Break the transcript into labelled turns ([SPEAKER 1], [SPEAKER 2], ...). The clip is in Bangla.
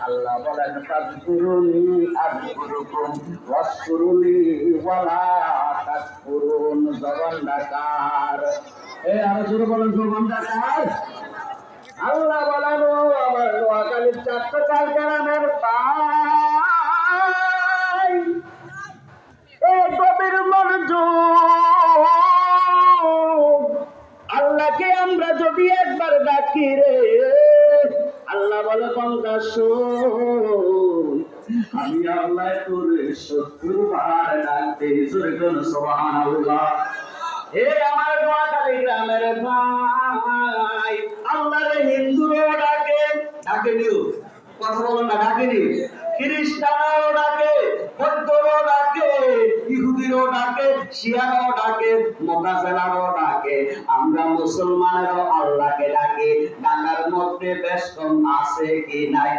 [SPEAKER 1] আল্লাহ বলেন ফাযকুরুনি আযকুরুকুম ওয়াশকুরুলি ওয়ালা তাকফুরুন। জবান ডাকার আরো জোরে বলেন জবান ডাকার। আল্লাহ বলেন ও আমার নোয়াখালীর চারটাকাল গ্রামের ভাই, এই গভীর মনোযোগ, আল্লাহকে আমরা যদি একবার ডাকি রে, আল্লাহ বলে বান্দা শোন, আমি আল্লাহ তোরে ৭০ বার ডাকতে। জোরে কোন সুবহানাল্লাহ। হে আমার নোয়াখালী গ্রামের ভাই, আল্লাহরে হিন্দুরাও ডাকে, ডাকেনিও, কথা বলেন না, ডাকেনি। খ্রিস্টানরাও ডাকে, বৌদ্ধরাও ডাকে, ইহুদিরাও ডাকে, শিয়ারাও ডাকে, মুতাজিলারাও ডাকে। আমরা মুসলমানেরাও আল্লাহকে ডাকি। ডাকার মধ্যে বেশ কম আছে কি নাই?